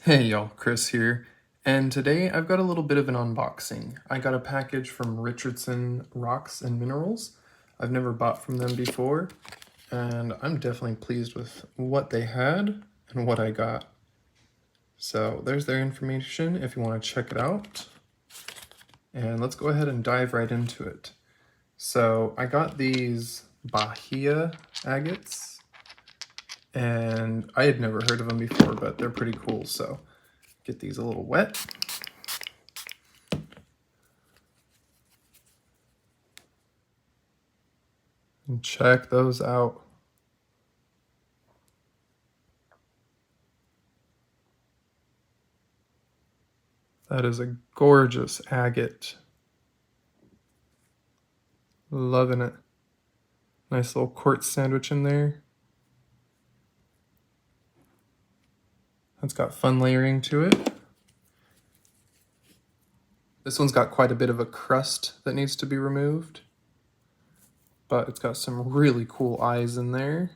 Hey y'all, Chris here, and today I've got a little bit of an unboxing. I got a package from Richardson Rocks and Minerals. I've never bought from them before, and I'm definitely pleased with what they had and what I got. So there's their information if you want to check it out. And let's go ahead and dive right into it. So I got these Bajia Agates, and I had never heard of them before, but they're pretty cool, so get these a little wet. And check those out. That is a gorgeous agate. Loving it. Nice little quartz sandwich in there. That's got fun layering to it. This one's got quite a bit of a crust that needs to be removed, but it's got some really cool eyes in there.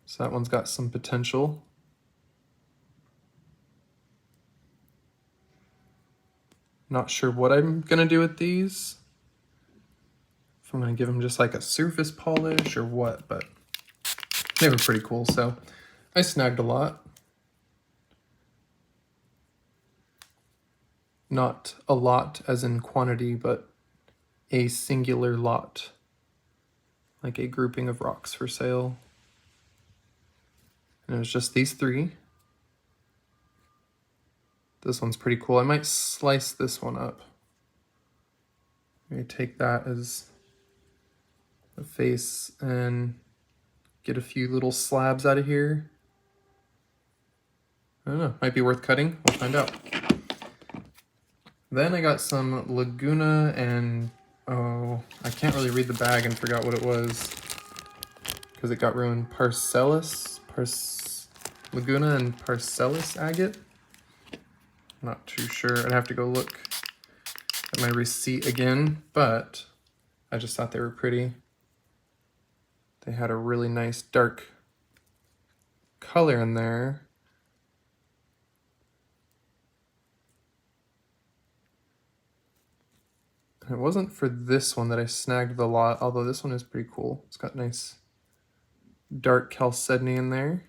So that one's got some potential. Not sure what I'm gonna do with these. If I'm gonna give them just like a surface polish or what, but they were pretty cool, so I snagged a lot. Not a lot as in quantity, but a singular lot. Like a grouping of rocks for sale. And it was just these three. This one's pretty cool. I might slice this one up. Maybe take that as the face and get a few little slabs out of here. I don't know, might be worth cutting. We'll find out. Then I got some Laguna and, oh, I can't really read the bag and forgot what it was because it got ruined. Laguna and Parcellus agate. Not too sure. I'd have to go look at my receipt again, but I just thought they were pretty. They had a really nice dark color in there. And it wasn't for this one that I snagged the lot, although this one is pretty cool. It's got nice dark chalcedony in there.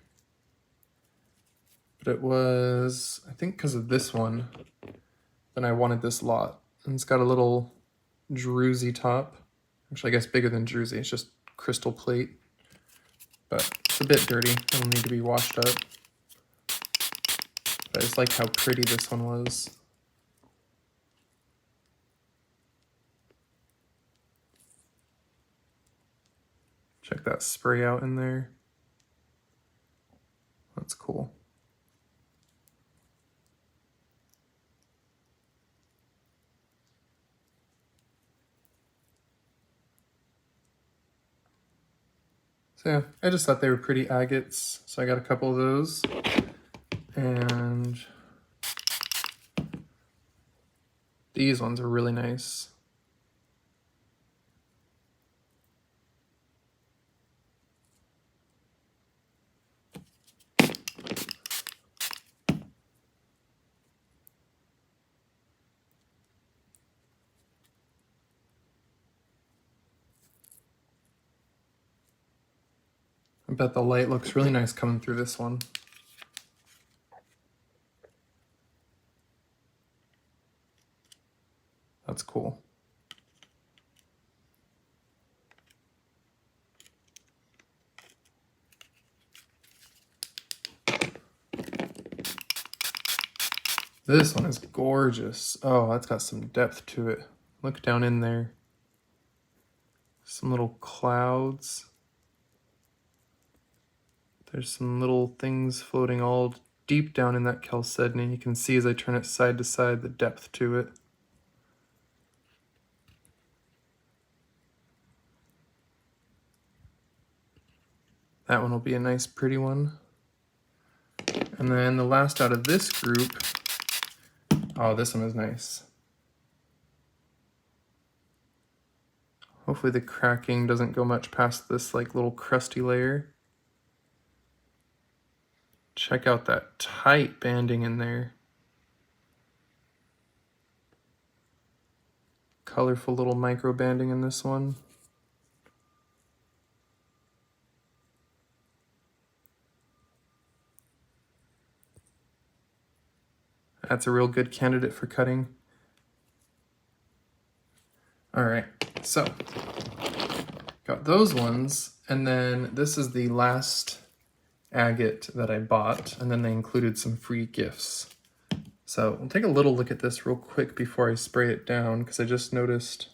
But it was, I think because of this one, then I wanted this lot. And it's got a little druzy top. Actually, I guess bigger than druzy. It's just crystal plate. But it's a bit dirty. It'll need to be washed up. But I just like how pretty this one was. Check that spray out in there. That's cool. So yeah, I just thought they were pretty agates, so I got a couple of those. And these ones are really nice. I bet the light looks really nice coming through this one. That's cool. This one is gorgeous. Oh, that's got some depth to it. Look down in there. Some little clouds. There's some little things floating all deep down in that chalcedony. You can see as I turn it side to side the depth to it. That one will be a nice pretty one. And then the last out of this group, oh, this one is nice. Hopefully the cracking doesn't go much past this like little crusty layer. Check out that tight banding in there. Colorful little micro banding in this one. That's a real good candidate for cutting. All right, so got those ones, and then this is the last agate that I bought, and then they included some free gifts. So we'll take a little look at this real quick before I spray it down, because I just noticed,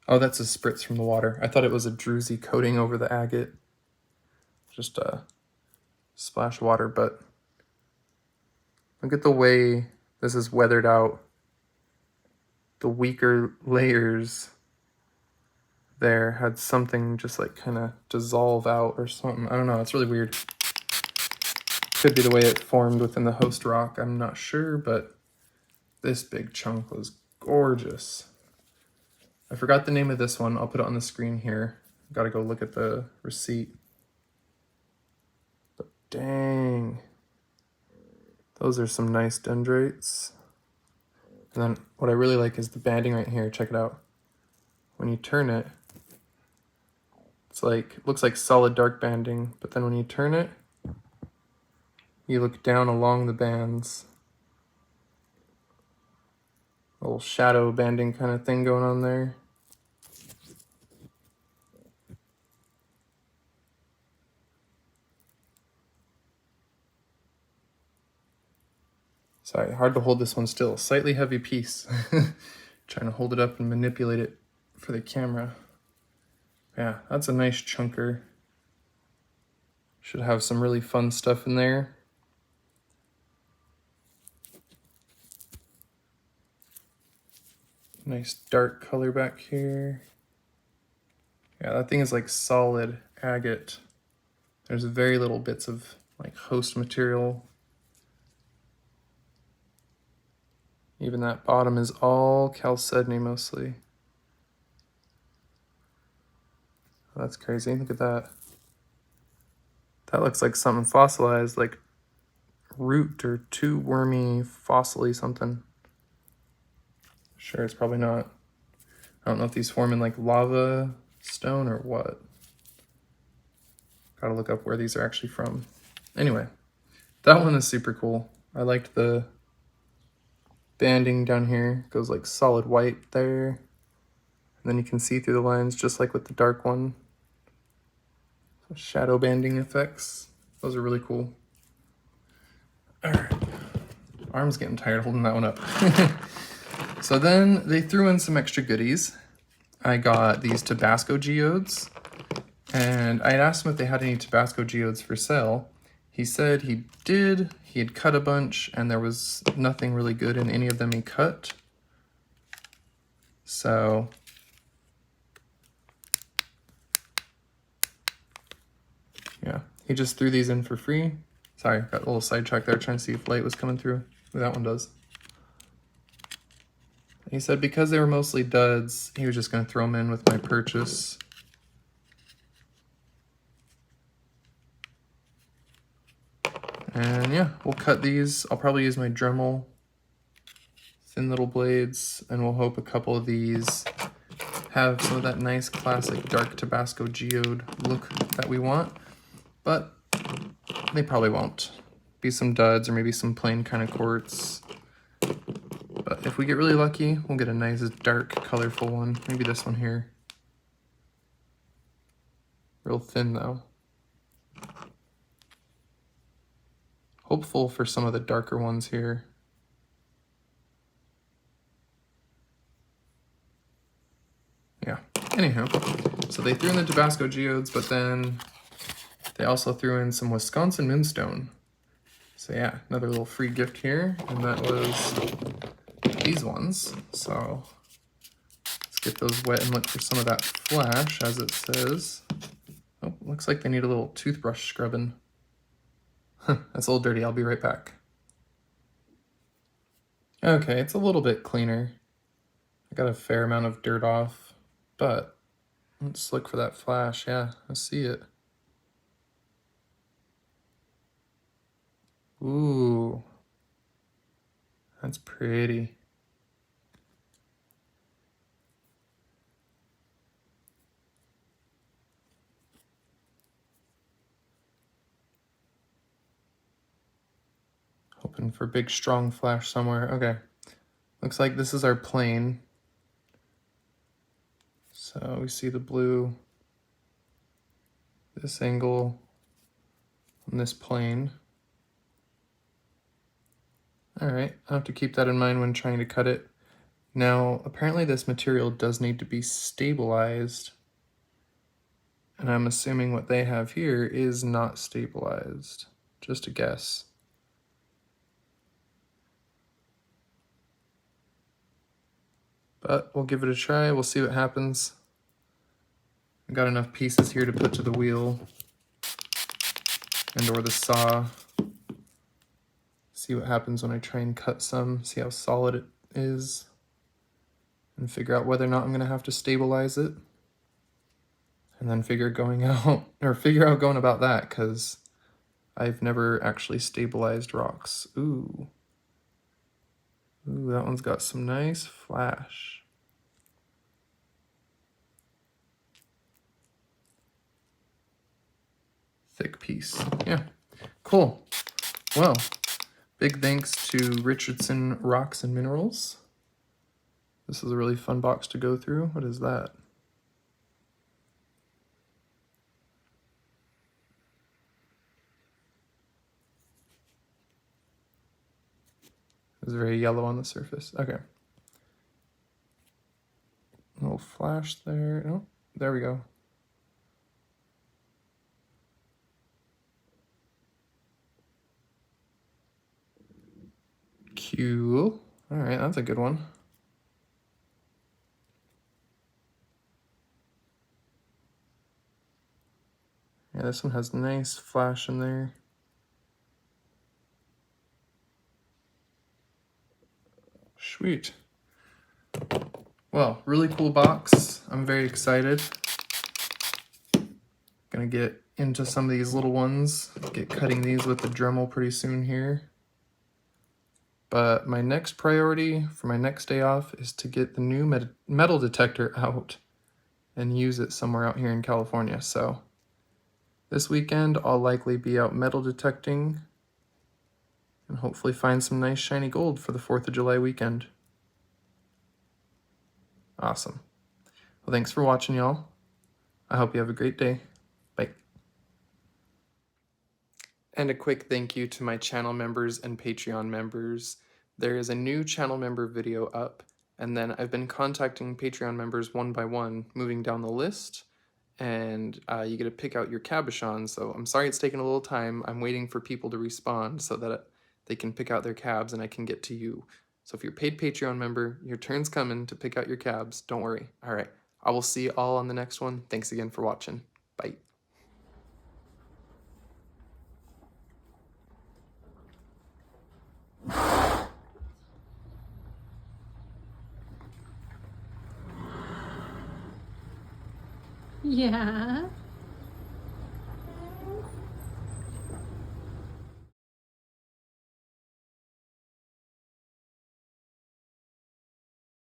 oh, that's a spritz from the water. I thought it was a druzy coating over the agate. Just a splash of water, but look at the way this is weathered out. The weaker layers there had something just like kind of dissolve out or something. I don't know, it's really weird. Could be the way it formed within the host rock, I'm not sure, but this big chunk was gorgeous. I forgot the name of this one. I'll put it on the screen here. Gotta go look at the receipt. But dang. Those are some nice dendrites. And then what I really like is the banding right here. Check it out. When you turn it, it's like, it looks like solid dark banding, but then when you turn it, you look down along the bands. A little shadow banding kind of thing going on there. Sorry, hard to hold this one still. Slightly heavy piece. Trying to hold it up and manipulate it for the camera. Yeah, that's a nice chunker. Should have some really fun stuff in there. Nice dark color back here. Yeah, that thing is like solid agate. There's very little bits of like host material. Even that bottom is all chalcedony mostly. Oh, that's crazy, look at that. That looks like something fossilized, like root or too wormy, fossily something. Sure, it's probably not. I don't know if these form in like lava stone or what. Gotta look up where these are actually from. Anyway, that one is super cool. I liked the banding down here. It goes like solid white there. And then you can see through the lines just like with the dark one. So shadow banding effects. Those are really cool. All right. Arm's getting tired holding that one up. So then they threw in some extra goodies. I got these Tabasco geodes, and I had asked him if they had any Tabasco geodes for sale. He said he did. He had cut a bunch, and there was nothing really good in any of them he cut. So yeah, he just threw these in for free. Sorry, got a little sidetracked there trying to see if light was coming through. That one does. He said because they were mostly duds, he was just going to throw them in with my purchase. And yeah, we'll cut these. I'll probably use my Dremel thin little blades, and we'll hope a couple of these have some of that nice classic dark Tabasco geode look that we want, but they probably won't. Be some duds or maybe some plain kind of quartz. But if we get really lucky, we'll get a nice dark colorful one. Maybe this one here. Real thin though. Hopeful for some of the darker ones here. Yeah, anyhow, so they threw in the Tabasco geodes, but then they also threw in some Wisconsin moonstone. So yeah, another little free gift here, and that was these ones. So let's get those wet and look for some of that flash, as it says. Oh, looks like they need a little toothbrush scrubbing. That's a little dirty, I'll be right back. Okay, it's a little bit cleaner. I got a fair amount of dirt off, but let's look for that flash. Yeah, I see it. Ooh, that's pretty. Hoping for big strong flash somewhere. Okay, looks like this is our plane. So we see the blue, this angle on this plane. All right, I'll have to keep that in mind when trying to cut it. Now, apparently this material does need to be stabilized, and I'm assuming what they have here is not stabilized. Just a guess. But we'll give it a try, we'll see what happens. I've got enough pieces here to put to the wheel and or the saw. See what happens when I try and cut some, see how solid it is, and figure out whether or not I'm gonna have to stabilize it. And then figure out going about that, because I've never actually stabilized rocks. Ooh. Ooh, that one's got some nice flash. Thick piece. Yeah, cool. Well, big thanks to Richardson Rocks and Minerals. This is a really fun box to go through. What is that? It's very yellow on the surface. Okay. A little flash there. Oh, there we go. Cool. All right, that's a good one. Yeah, this one has nice flash in there. Sweet. Well, really cool box. I'm very excited. Gonna get into some of these little ones, get cutting these with the Dremel pretty soon here. But my next priority for my next day off is to get the new metal detector out and use it somewhere out here in California. So this weekend I'll likely be out metal detecting and hopefully find some nice shiny gold for the 4th of July weekend. Awesome. Well, thanks for watching, y'all. I hope you have a great day. Bye. And a quick thank you to my channel members and Patreon members. There is a new channel member video up, and then I've been contacting Patreon members one by one, moving down the list, and you get to pick out your cabochon. So I'm sorry it's taken a little time. I'm waiting for people to respond so that they can pick out their cabs and I can get to you. So if you're a paid Patreon member, your turn's coming to pick out your cabs. Don't worry. All right. I will see you all on the next one. Thanks again for watching. Bye. Yeah.